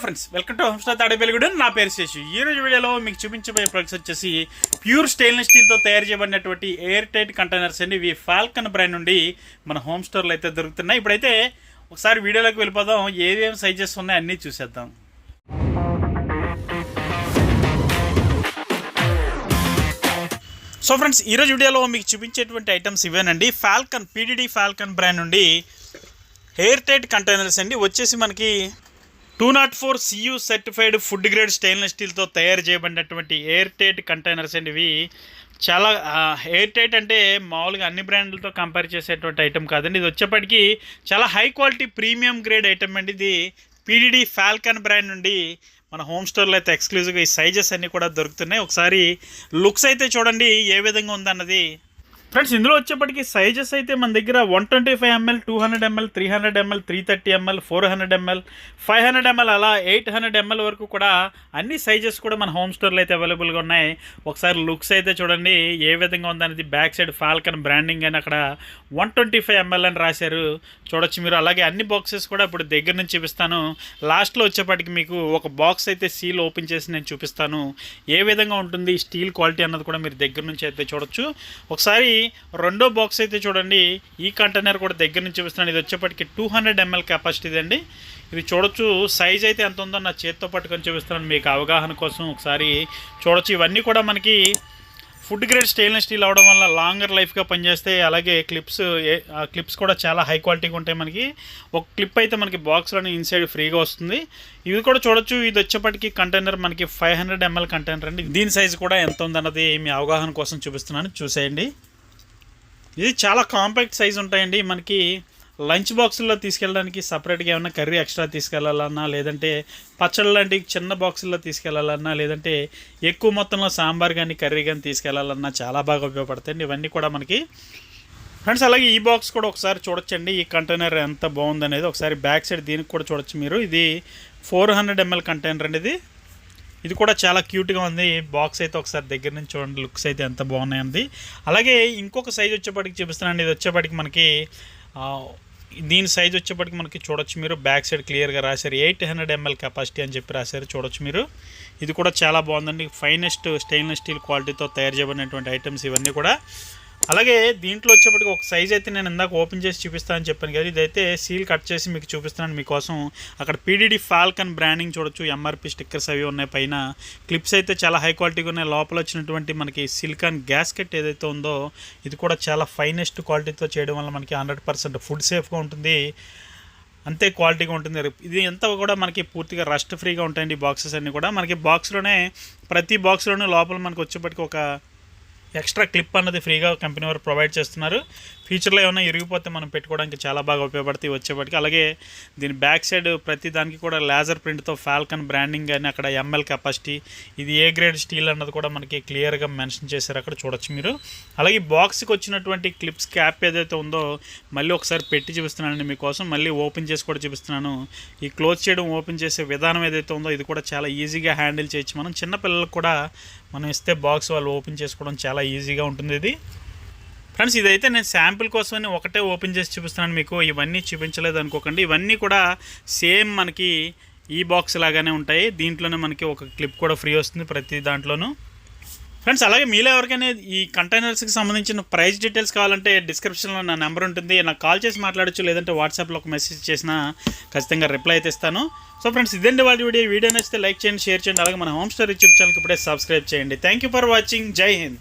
Friends, welcome to Home Star Tadepalligudem. నా పేరు శేషు. ఈ రోజు వీడియోలో మీకు చూపించబోయే ప్రొడక్ట్స్ వచ్చేసి ప్యూర్ స్టెయిన్లెస్ స్టీల్తో తయారు చేయబడినటువంటి ఎయిర్ టైట్ కంటైనర్స్ అండి. ఇవి ఫాల్కన్ బ్రాండ్ నుండి మన హోమ్ స్టోర్లో అయితే దొరుకుతున్నాయి. ఇప్పుడైతే ఒకసారి వీడియోలోకి వెళ్ళిపోదాం. ఏమేమి సైజెస్ ఉన్నాయి అన్నీ చూసేద్దాం. సో ఫ్రెండ్స్, ఈరోజు వీడియోలో మీకు చూపించేటువంటి ఐటమ్స్ ఇవేనండి. పీడీడీ ఫాల్కన్ బ్రాండ్ నుండి ఎయిర్ టైట్ కంటైనర్స్ అండి. వచ్చేసి మనకి 204 CU certified food grade stainless స్టీల్తో తయారు చేయబడినటువంటి ఎయిర్ టైట్ కంటైనర్స్ అండి. ఇవి చాలా ఎయిర్ టైట్ అంటే మామూలుగా అన్ని బ్రాండ్లతో కంపేర్ చేసేటువంటి ఐటమ్ కాదండి. ఇది వచ్చేప్పటికి చాలా high quality premium grade item అండి. ఇది పీడీడీ ఫాల్కన్ బ్రాండ్ నుండి మన హోమ్ స్టోర్లో అయితే ఎక్స్క్లూజివ్గా ఈ సైజెస్ అన్నీ కూడా దొరుకుతున్నాయి. ఒకసారి లుక్స్ అయితే చూడండి ఏ విధంగా ఉందన్నది. ఫ్రెండ్స్, ఇందులో వచ్చేప్పటికి సైజెస్ అయితే మన దగ్గర 125 ml, 200 ml, 300 ml, 330 ml, 400 ml, 500 ml అలా 800 ml వరకు కూడా అన్ని సైజెస్ కూడా మన హోమ్ స్టోర్లో అయితే అవైలబుల్గా ఉన్నాయి. ఒకసారి లుక్స్ అయితే చూడండి ఏ విధంగా ఉందనేది. బ్యాక్ సైడ్ ఫాల్కన్ బ్రాండింగ్ అని అక్కడ 125 ml అని రాశారు, చూడొచ్చు మీరు. అలాగే అన్ని బాక్సెస్ కూడా ఇప్పుడు దగ్గర నుంచి చూపిస్తాను. లాస్ట్లో వచ్చేప్పటికి మీకు ఒక బాక్స్ అయితే సీల్ ఓపెన్ చేసి నేను చూపిస్తాను ఏ విధంగా ఉంటుంది స్టీల్ క్వాలిటీ అన్నది కూడా మీరు దగ్గర నుంచి అయితే చూడొచ్చు. ఒకసారి రెండో బాక్స్ అయితే చూడండి. ఈ కంటైనర్ కూడా దగ్గర నుంచి చూపిస్తున్నాను. ఇది వచ్చేప్పటికి 200 ml కెపాసిటీ అండి. ఇది చూడొచ్చు. సైజ్ అయితే ఎంత ఉందో నా చేతితో పట్టుకొని చూపిస్తున్నాను మీకు అవగాహన కోసం. ఒకసారి చూడొచ్చు. ఇవన్నీ కూడా మనకి ఫుడ్ గ్రేడ్ స్టెయిన్లెస్ స్టీల్ అవడం వల్ల లాంగర్ లైఫ్గా పనిచేస్తాయి. అలాగే క్లిప్స్ కూడా చాలా హై క్వాలిటీగా ఉంటాయి. మనకి ఒక క్లిప్ అయితే మనకి బాక్స్లోనే ఇన్సైడ్ ఫ్రీగా వస్తుంది. ఇది కూడా చూడొచ్చు. ఇది వచ్చేప్పటికి కంటైనర్ మనకి 500 ml కంటైనర్ అండి. దీని సైజ్ కూడా ఎంత ఉందన్నది మీ అవగాహన కోసం చూపిస్తున్నాను, చూసేయండి. ఇది చాలా కాంపాక్ట్ సైజ్ ఉంటాయండి. మనకి లంచ్ బాక్సుల్లో తీసుకెళ్ళడానికి సపరేట్గా ఏమైనా కర్రీ ఎక్స్ట్రా తీసుకెళ్ళాలన్నా, లేదంటే పచ్చళ్ళ లాంటి చిన్న బాక్సుల్లో తీసుకెళ్ళాలన్నా, లేదంటే ఎక్కువ మొత్తంలో సాంబార్ కానీ కర్రీ కానీ తీసుకెళ్ళాలన్నా చాలా బాగా ఉపయోగపడతాయండి ఇవన్నీ కూడా మనకి. ఫ్రెండ్స్, అలాగే ఈ బాక్స్ కూడా ఒకసారి చూడొచ్చండి. ఈ కంటైనర్ ఎంత బాగుందనేది ఒకసారి బ్యాక్ సైడ్ దీనికి కూడా చూడొచ్చు మీరు. ఇది 400 ml కంటైనర్ అండి. ఇది కూడా చాలా క్యూట్గా ఉంది. బాక్స్ అయితే ఒకసారి దగ్గర నుంచి చూడండి. లుక్స్ అయితే ఎంత బాగున్నాయండి. అలాగే ఇంకొక సైజ్ వచ్చేప్పటికి చూపిస్తున్నానండి. ఇది వచ్చేప్పటికి మనకి దీని సైజ్ వచ్చేప్పటికి మనకి చూడొచ్చు మీరు. బ్యాక్ సైడ్ క్లియర్గా రాశారు 800 ml కెపాసిటీ అని చెప్పి రాశారు, చూడొచ్చు మీరు. ఇది కూడా చాలా బాగుందండి. ఫైనెస్ట్ స్టెయిన్లెస్ స్టీల్ క్వాలిటీతో తయారు చేయబడినటువంటి ఐటమ్స్ ఇవన్నీ కూడా. అలాగే దీంట్లో వచ్చేప్పటికి ఒక సైజ్ అయితే నేను ఇందాక ఓపెన్ చేసి చూపిస్తానని చెప్పాను కదా. ఇదైతే సీల్ కట్ చేసి మీకు చూపిస్తున్నాను మీకోసం. అక్కడ పీడీడీ ఫాల్కన్ బ్రాండింగ్ చూడొచ్చు. ఎంఆర్పి స్టిక్కర్స్ అవి ఉన్నాయి. పైన క్లిప్స్ అయితే చాలా హై క్వాలిటీగా ఉన్నాయి. లోపల వచ్చినటువంటి మనకి సిలికాన్ గ్యాస్కెట్ ఏదైతే ఉందో ఇది కూడా చాలా ఫైనెస్ట్ క్వాలిటీతో చేయడం వల్ల మనకి 100% ఫుడ్ సేఫ్గా ఉంటుంది, అంతే క్వాలిటీగా ఉంటుంది. ఇది అంతా కూడా మనకి పూర్తిగా రస్ట్ ఫ్రీగా ఉంటాయండి ఈ బాక్సెస్ అన్నీ కూడా. మనకి బాక్స్లోనే ప్రతి బాక్స్లోనే లోపల మనకి వచ్చేప్పటికి ఒక ఎక్స్ట్రా క్లిప్ అన్నది ఫ్రీగా కంపెనీ వారు ప్రొవైడ్ చేస్తున్నారు. ఫ్యూచర్లో ఏమైనా ఇరిగిపోతే మనం పెట్టుకోవడానికి చాలా బాగా ఉపయోగపడతాయి వచ్చేప్పటికి. అలాగే దీని బ్యాక్ సైడ్ ప్రతి దానికి కూడా లేజర్ ప్రింట్తో ఫాల్కన్ బ్రాండింగ్ అని అక్కడ ఎంఎల్ కెపాసిటీ, ఇది ఏ గ్రేడ్ స్టీల్ అన్నది కూడా మనకి క్లియర్గా మెన్షన్ చేశారు, అక్కడ చూడొచ్చు మీరు. అలాగే బాక్స్కి వచ్చినటువంటి క్లిప్స్ క్యాప్ ఏదైతే ఉందో మళ్ళీ ఒకసారి పెట్టి చూపిస్తున్నానండి మీకోసం. మళ్ళీ ఓపెన్ చేసి కూడా చూపిస్తున్నాను. ఈ క్లోజ్ చేయడం ఓపెన్ చేసే విధానం ఏదైతే ఉందో ఇది కూడా చాలా ఈజీగా హ్యాండిల్ చేయొచ్చు. మనం చిన్నపిల్లలకు కూడా మనం ఇస్తే బాక్స్ వాళ్ళు ఓపెన్ చేసుకోవడం చాలా ఈజీగా ఉంటుంది ఇది. ఫ్రెండ్స్, ఇదైతే నేను శాంపిల్ కోసమని ఒకటే ఓపెన్ చేసి చూపిస్తున్నాను మీకు. ఇవన్నీ చూపించలేదు అనుకోకండి. ఇవన్నీ కూడా సేమ్ మనకి ఈ బాక్స్ లాగానే ఉంటాయి. దీంట్లోనే మనకి ఒక క్లిప్ కూడా ఫ్రీ వస్తుంది ప్రతి దాంట్లోనూ. ఫ్రెండ్స్, అలాగే మీలో ఎవరికైనా ఈ కంటైనర్స్కి సంబంధించిన ప్రైస్ డీటెయిల్స్ కావాలంటే డిస్క్రిప్షన్లో నా నెంబర్ ఉంటుంది. నాకు కాల్ చేసి మాట్లాడచ్చు, లేదంటే వాట్సాప్లో ఒక మెసేజ్ చేసినా ఖచ్చితంగా రిప్లై అయితే ఇస్తాను. సో ఫ్రెండ్స్, ఇదండి వాళ్ళ వీడియో నచ్చితే లైక్ చేయండి, షేర్ చేయండి. అలాగే మన హోమ్ స్టోర్ యూట్యూబ్ ఛానల్కి ఇప్పుడే సబ్స్క్రైబ్ చేయండి. Thank you for watching. జై హింద్.